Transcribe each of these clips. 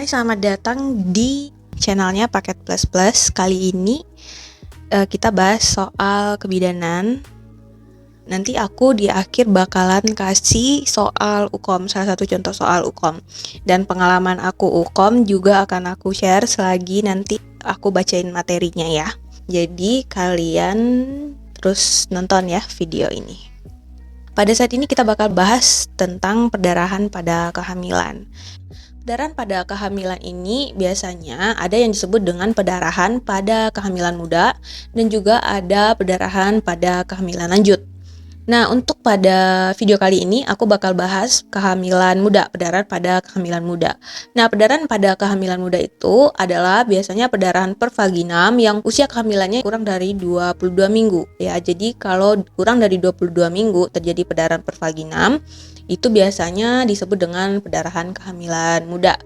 Hai, selamat datang di channelnya Paket Plus Plus. Kali ini kita bahas soal kebidanan. Nanti aku di akhir bakalan kasih soal UKOM, salah satu contoh soal UKOM. Dan pengalaman aku UKOM juga akan aku share selagi nanti aku bacain materinya ya. Jadi kalian terus nonton ya video ini. Pada saat ini kita bakal bahas tentang perdarahan pada kehamilan. Perdarahan pada kehamilan ini biasanya ada yang disebut dengan perdarahan pada kehamilan muda dan juga ada perdarahan pada kehamilan lanjut. Nah, untuk pada video kali ini aku bakal bahas kehamilan muda, perdarahan pada kehamilan muda. Nah, perdarahan pada kehamilan muda itu adalah biasanya perdarahan per vaginam yang usia kehamilannya kurang dari 22 minggu. Ya, jadi kalau kurang dari 22 minggu terjadi perdarahan per vaginam, itu biasanya disebut dengan perdarahan kehamilan muda.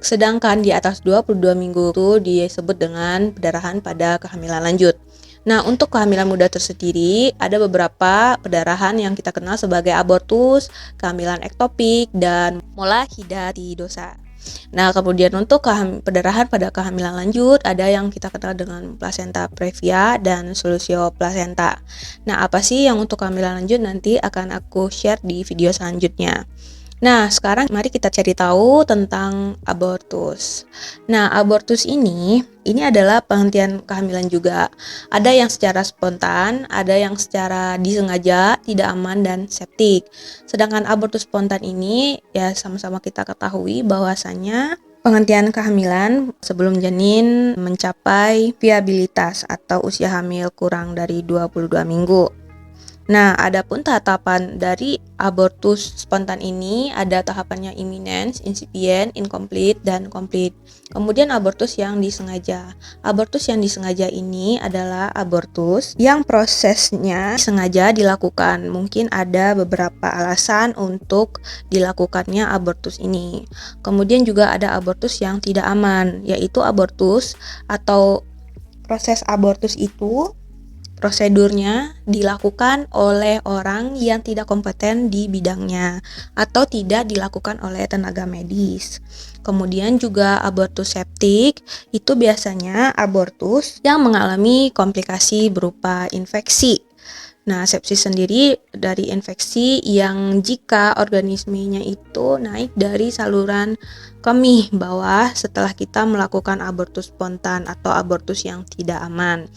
Sedangkan di atas 22 minggu itu disebut dengan perdarahan pada kehamilan lanjut. Nah, untuk kehamilan muda tersendiri ada beberapa perdarahan yang kita kenal sebagai abortus, kehamilan ektopik, dan molahidatidosa. Nah, kemudian untuk perdarahan pada kehamilan lanjut ada yang kita kenal dengan plasenta previa dan solusio plasenta. Nah, apa sih yang untuk kehamilan lanjut nanti akan aku share di video selanjutnya. Nah, sekarang mari kita cari tahu tentang abortus. Nah, abortus ini adalah penghentian kehamilan juga. Ada yang secara spontan, ada yang secara disengaja, tidak aman, dan septik. Sedangkan abortus spontan ini, ya sama-sama kita ketahui bahwasanya penghentian kehamilan sebelum janin mencapai viabilitas atau usia hamil kurang dari 22 minggu. Nah, adapun tahapan dari abortus spontan ini ada tahapannya imminence, incipient, incomplete, dan complete. Kemudian abortus yang disengaja. Abortus yang disengaja ini adalah abortus yang prosesnya sengaja dilakukan. Mungkin ada beberapa alasan untuk dilakukannya abortus ini. Kemudian juga ada abortus yang tidak aman, yaitu abortus atau proses abortus itu prosedurnya dilakukan oleh orang yang tidak kompeten di bidangnya atau tidak dilakukan oleh tenaga medis. Kemudian juga abortus septik itu biasanya abortus yang mengalami komplikasi berupa infeksi. Nah, sepsis sendiri dari infeksi yang jika organismenya itu naik dari saluran kemih bawah setelah kita melakukan abortus spontan atau abortus yang tidak aman.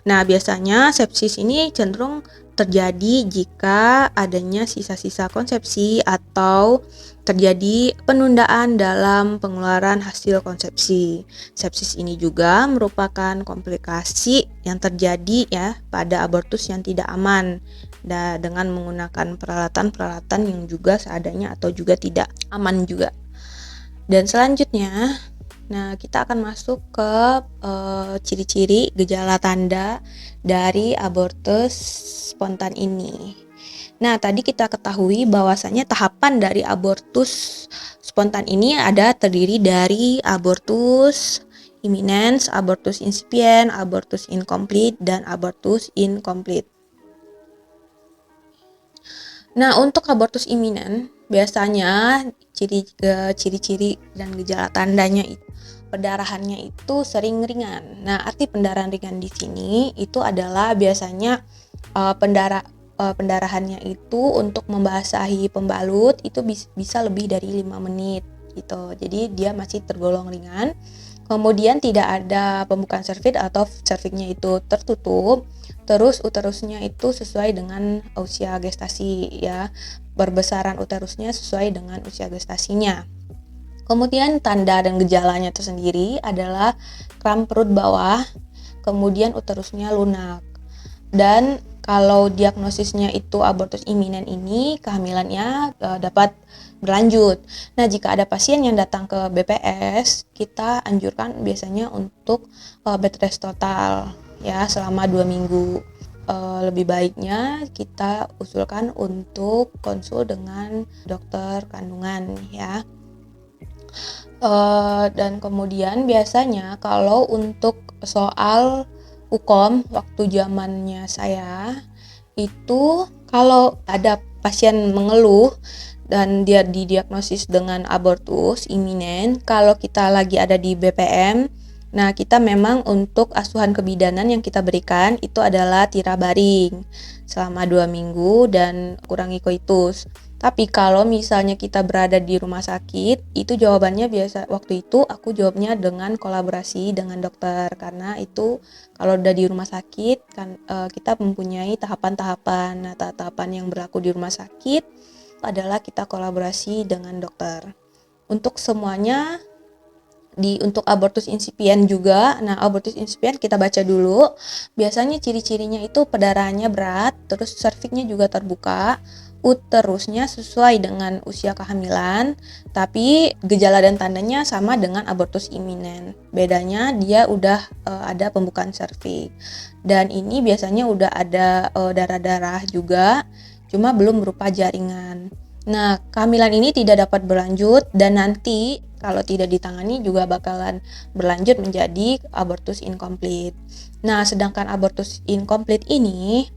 Nah, biasanya sepsis ini cenderung terjadi jika adanya sisa-sisa konsepsi atau terjadi penundaan dalam pengeluaran hasil konsepsi. Sepsis ini juga merupakan komplikasi yang terjadi ya pada abortus yang tidak aman dengan menggunakan peralatan-peralatan yang juga seadanya atau juga tidak aman juga. Dan selanjutnya, nah, kita akan masuk ke ciri-ciri gejala tanda dari abortus spontan ini. Nah, tadi kita ketahui bahwasanya tahapan dari abortus spontan ini terdiri dari abortus imminence, abortus incipient, abortus incomplete, dan abortus incomplete. Nah, untuk abortus imminent biasanya ciri-ciri dan gejala tandanya itu perdarahannya itu sering ringan. Nah, arti pendarahan ringan di sini itu adalah biasanya pendarahannya itu untuk membasahi pembalut itu bisa lebih dari 5 menit gitu. Jadi dia masih tergolong ringan. Kemudian tidak ada pembukaan serviks atau serviksnya itu tertutup. Terus uterusnya itu sesuai dengan usia gestasi ya. Berbesaran uterusnya sesuai dengan usia gestasinya. Kemudian tanda dan gejalanya tersendiri adalah kram perut bawah, kemudian uterusnya lunak. Dan kalau diagnosisnya itu abortus imminent ini, kehamilannya dapat berlanjut. Nah, jika ada pasien yang datang ke BPS, kita anjurkan biasanya untuk bed rest total ya selama 2 minggu. Lebih baiknya kita usulkan untuk konsul dengan dokter kandungan ya. Dan kemudian biasanya kalau untuk soal UKOM waktu zamannya saya itu kalau ada pasien mengeluh dan dia didiagnosis dengan abortus iminen, kalau kita lagi ada di BPM, nah kita memang untuk asuhan kebidanan yang kita berikan itu adalah tirabaring selama 2 minggu dan kurangi koitus. Tapi kalau misalnya kita berada di rumah sakit, itu jawabannya biasa waktu itu aku jawabnya dengan kolaborasi dengan dokter, karena itu kalau udah di rumah sakit kan kita mempunyai tahapan-tahapan. Nah, tahapan yang berlaku di rumah sakit adalah kita kolaborasi dengan dokter. Untuk semuanya untuk abortus insipien juga. Nah, abortus insipien kita baca dulu. Biasanya ciri-cirinya itu perdarahannya berat, terus serviknya juga terbuka, uterusnya sesuai dengan usia kehamilan, tapi gejala dan tandanya sama dengan abortus iminen. Bedanya dia udah ada pembukaan serviks. Dan ini biasanya udah ada darah-darah juga, cuma belum berupa jaringan. Nah, kehamilan ini tidak dapat berlanjut dan nanti kalau tidak ditangani juga bakalan berlanjut menjadi abortus incomplete. Nah, sedangkan abortus incomplete ini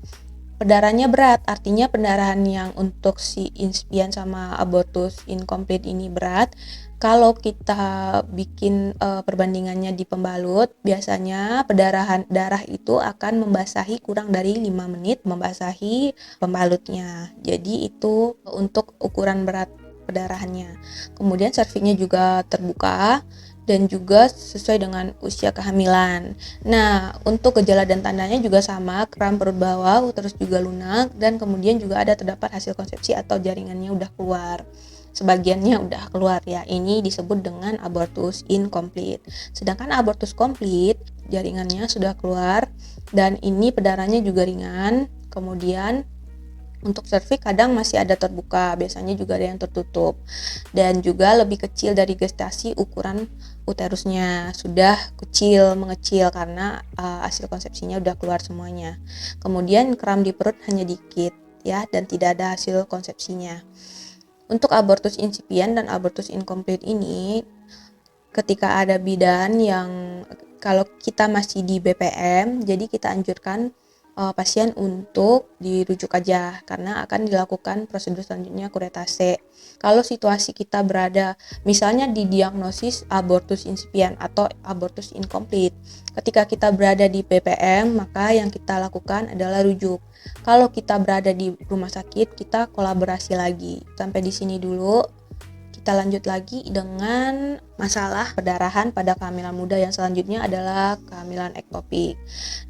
perdarahannya berat, artinya pendarahan yang untuk si insipien sama abortus incomplete ini berat. Kalau kita bikin perbandingannya di pembalut, biasanya perdarahan darah itu akan membasahi kurang dari 5 menit membasahi pembalutnya. Jadi itu untuk ukuran berat perdarahannya. Kemudian serviknya juga terbuka dan juga sesuai dengan usia kehamilan. Nah, untuk gejala dan tandanya juga sama, kram perut bawah, uterus juga lunak, dan kemudian juga ada terdapat hasil konsepsi atau jaringannya udah keluar. Sebagiannya udah keluar ya, ini disebut dengan abortus incomplete. Sedangkan abortus complete, jaringannya sudah keluar dan ini perdarahannya juga ringan. Kemudian untuk serviks kadang masih ada terbuka, biasanya juga ada yang tertutup. Dan juga lebih kecil dari gestasi, ukuran uterusnya sudah mengecil karena hasil konsepsinya udah keluar semuanya. Kemudian kram di perut hanya dikit ya, dan tidak ada hasil konsepsinya. Untuk abortus insipien dan abortus incomplete ini, ketika ada bidan yang kalau kita masih di BPM, jadi kita anjurkan pasien untuk dirujuk aja karena akan dilakukan prosedur selanjutnya kuretase. Kalau situasi kita berada misalnya di diagnosis abortus insipien atau abortus incomplete, ketika kita berada di BPM maka yang kita lakukan adalah rujuk. Kalau kita berada di rumah sakit, kita kolaborasi lagi. Sampai di sini dulu. Kita lanjut lagi dengan masalah perdarahan pada kehamilan muda yang selanjutnya adalah kehamilan ektopik.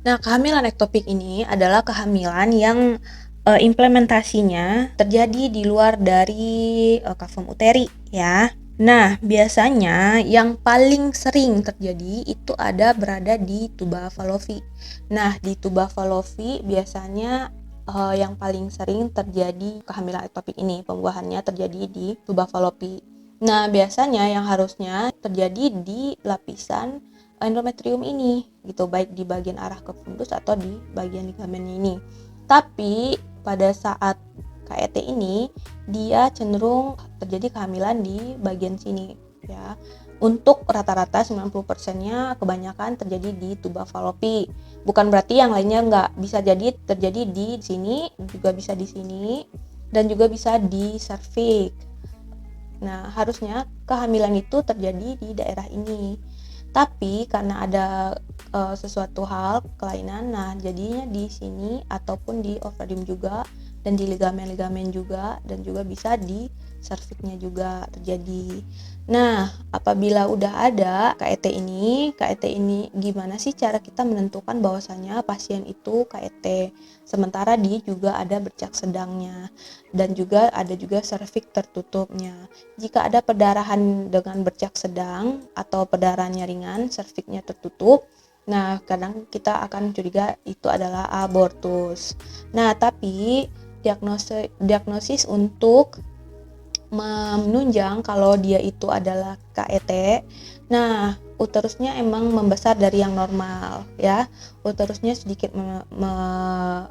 Nah, kehamilan ektopik ini adalah kehamilan yang implementasinya terjadi di luar dari kavum uteri ya. Nah, biasanya yang paling sering terjadi itu berada di tuba Fallopi. Nah, di tuba Fallopi biasanya yang paling sering terjadi kehamilan ektopik ini, pembuahannya terjadi di tuba Fallopi. Nah, biasanya yang harusnya terjadi di lapisan endometrium ini, gitu, baik di bagian arah ke fundus atau di bagian ligamennya ini. Tapi pada saat KET ini, dia cenderung terjadi kehamilan di bagian sini, ya. Untuk rata-rata 90%-nya kebanyakan terjadi di tuba Fallopi. Bukan berarti yang lainnya nggak, bisa jadi terjadi di sini, juga bisa di sini, dan juga bisa di serviks. Nah, harusnya kehamilan itu terjadi di daerah ini. Tapi karena ada sesuatu hal kelainan, nah jadinya di sini ataupun di ovarium juga, dan di ligamen-ligamen juga, dan juga bisa di serviksnya juga terjadi. Nah, apabila udah ada KET ini gimana sih cara kita menentukan bahwasanya pasien itu KET? Sementara dia juga ada bercak sedangnya dan juga ada juga serviks tertutupnya. Jika ada perdarahan dengan bercak sedang atau perdarahannya ringan, serviksnya tertutup, nah kadang kita akan curiga itu adalah abortus. Nah, tapi diagnosis untuk menunjang kalau dia itu adalah KET. Nah, uterusnya emang membesar dari yang normal ya. Uterusnya sedikit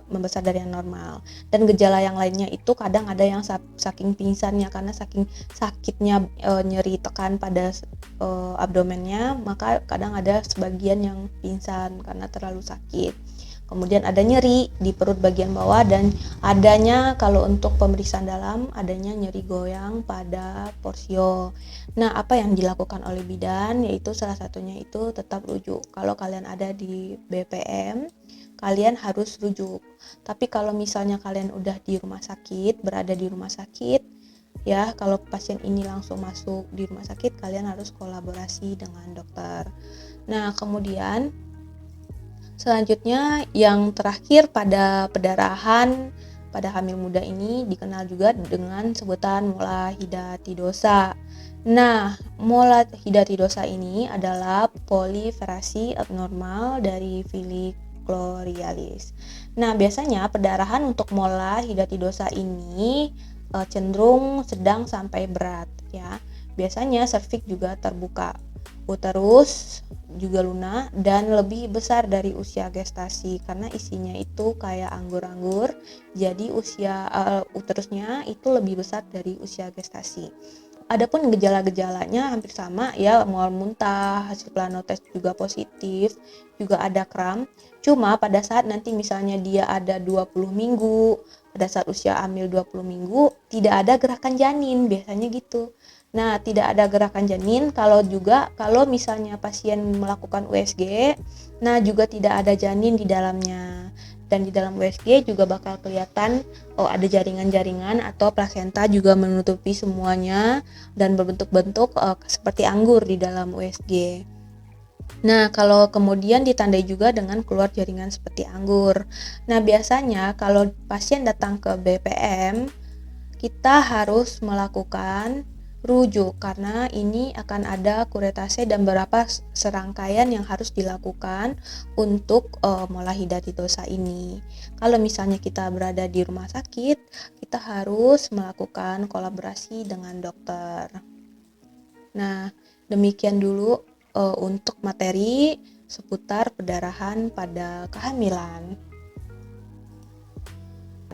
membesar dari yang normal. Dan gejala yang lainnya itu kadang ada yang saking pingsannya karena saking sakitnya nyeri tekan pada abdomennya, maka kadang ada sebagian yang pingsan karena terlalu sakit. kemudian ada nyeri di perut bagian bawah, dan adanya kalau untuk pemeriksaan dalam adanya nyeri goyang pada porsio. Nah, apa yang dilakukan oleh bidan yaitu salah satunya itu tetap rujuk. Kalau kalian ada di BPM, kalian harus rujuk. Tapi kalau misalnya kalian udah di rumah sakit, berada di rumah sakit, ya kalau pasien ini langsung masuk di rumah sakit, kalian harus kolaborasi dengan dokter. Nah, kemudian selanjutnya yang terakhir pada pendarahan pada hamil muda ini dikenal juga dengan sebutan mola hidatidosa. Nah, mola hidatidosa ini adalah proliferasi abnormal dari filichlorialis. Nah, biasanya pendarahan untuk mola hidatidosa ini cenderung sedang sampai berat ya. Biasanya serviks juga terbuka, uterus juga lunak dan lebih besar dari usia gestasi karena isinya itu kayak anggur-anggur. Jadi usia uterusnya itu lebih besar dari usia gestasi. Adapun gejala-gejalanya hampir sama ya, mual muntah, hasil plano tes juga positif, juga ada kram. Cuma pada saat nanti misalnya dia ada 20 minggu, pada saat usia hamil 20 minggu tidak ada gerakan janin, biasanya gitu. Nah, tidak ada gerakan janin kalau misalnya pasien melakukan USG, nah juga tidak ada janin di dalamnya. Dan di dalam USG juga bakal kelihatan ada jaringan-jaringan atau plasenta juga menutupi semuanya dan berbentuk-bentuk seperti anggur di dalam USG. Nah, kalau kemudian ditandai juga dengan keluar jaringan seperti anggur. Nah, biasanya kalau pasien datang ke BPM, kita harus melakukan rujuk karena ini akan ada kuretase dan beberapa serangkaian yang harus dilakukan untuk mola hidatidosa ini. Kalau misalnya kita berada di rumah sakit, kita harus melakukan kolaborasi dengan dokter. Nah, demikian dulu untuk materi seputar pendarahan pada kehamilan.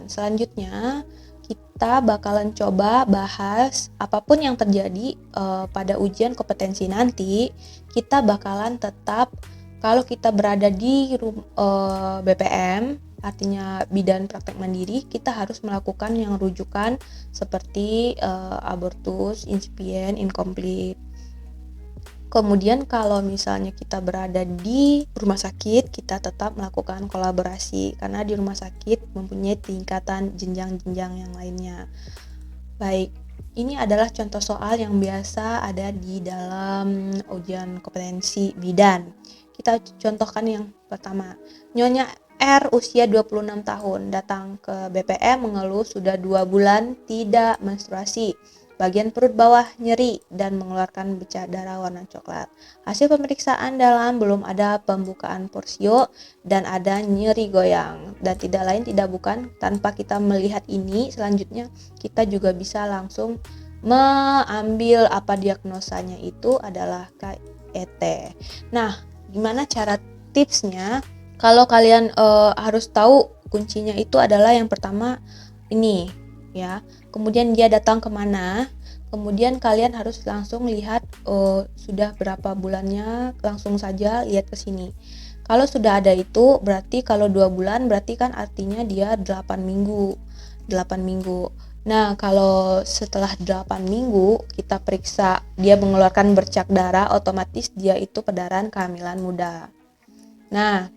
Selanjutnya kita bakalan coba bahas apapun yang terjadi pada ujian kompetensi nanti, kita bakalan tetap kalau kita berada di BPM, artinya bidan praktek mandiri, kita harus melakukan yang rujukan seperti abortus, insipient, incomplete. Kemudian kalau misalnya kita berada di rumah sakit, kita tetap melakukan kolaborasi karena di rumah sakit mempunyai tingkatan jenjang-jenjang yang lainnya. Baik, ini adalah contoh soal yang biasa ada di dalam ujian kompetensi bidan. Kita contohkan yang pertama. Nyonya R usia 26 tahun datang ke BPM mengeluh sudah 2 bulan tidak menstruasi. Bagian perut bawah nyeri dan mengeluarkan bercak darah warna coklat. Hasil pemeriksaan dalam belum ada pembukaan porsio dan ada nyeri goyang. Dan tidak lain tidak bukan tanpa kita melihat ini, selanjutnya kita juga bisa langsung mengambil apa diagnosanya itu adalah KET. Nah, gimana cara tipsnya? Kalau kalian harus tahu kuncinya itu adalah yang pertama ini ya. Kemudian dia datang kemana, kemudian kalian harus langsung lihat sudah berapa bulannya, langsung saja lihat ke sini. Kalau sudah ada itu berarti kalau 2 bulan berarti kan artinya dia 8 minggu. Nah, kalau setelah 8 minggu kita periksa dia mengeluarkan bercak darah, otomatis dia itu pendarahan kehamilan muda. Nah,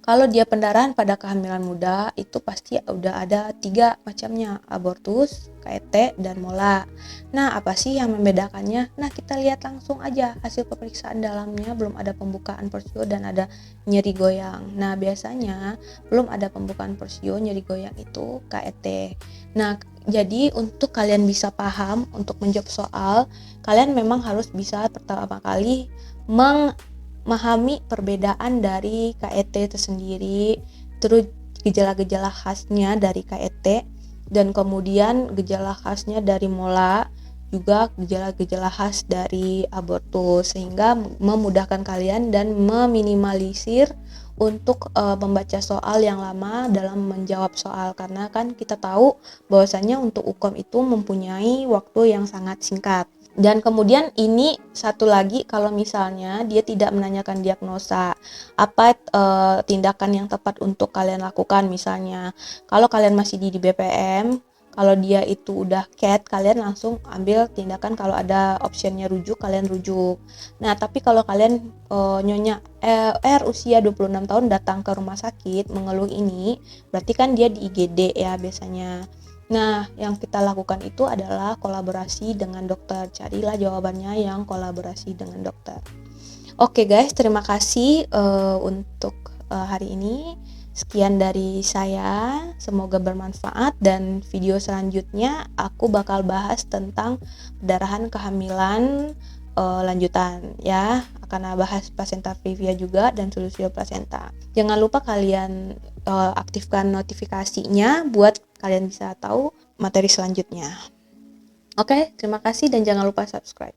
kalau dia pendarahan pada kehamilan muda itu pasti udah ada 3 macamnya, abortus, KET, dan mola. Nah, apa sih yang membedakannya? Nah, kita lihat langsung aja hasil pemeriksaan dalamnya belum ada pembukaan porsio dan ada nyeri goyang. Nah, biasanya belum ada pembukaan porsio, nyeri goyang itu KET. Nah, jadi untuk kalian bisa paham untuk menjawab soal, kalian memang harus bisa pertama kali memahami perbedaan dari KET tersendiri, terus gejala-gejala khasnya dari KET, dan kemudian gejala khasnya dari mola, juga gejala-gejala khas dari abortus, sehingga memudahkan kalian dan meminimalisir untuk membaca soal yang lama dalam menjawab soal, karena kan kita tahu bahwasanya untuk UKOM itu mempunyai waktu yang sangat singkat. Dan kemudian ini satu lagi, kalau misalnya dia tidak menanyakan diagnosa, apa tindakan yang tepat untuk kalian lakukan. Misalnya kalau kalian masih di BPM, kalau dia itu udah CAT, kalian langsung ambil tindakan. Kalau ada optionnya rujuk, kalian rujuk. Nah, tapi kalau kalian nyonya usia 26 tahun datang ke rumah sakit mengeluh ini, berarti kan dia di IGD ya biasanya. Nah, yang kita lakukan itu adalah kolaborasi dengan dokter. Carilah jawabannya yang kolaborasi dengan dokter. Oke guys, terima kasih untuk hari ini. Sekian dari saya, semoga bermanfaat, dan video selanjutnya aku bakal bahas tentang perdarahan kehamilan lanjutan ya. Akan bahas placenta previa juga dan solusi placenta. Jangan lupa kalian aktifkan notifikasinya buat kalian bisa tahu materi selanjutnya. Oke, terima kasih dan jangan lupa subscribe.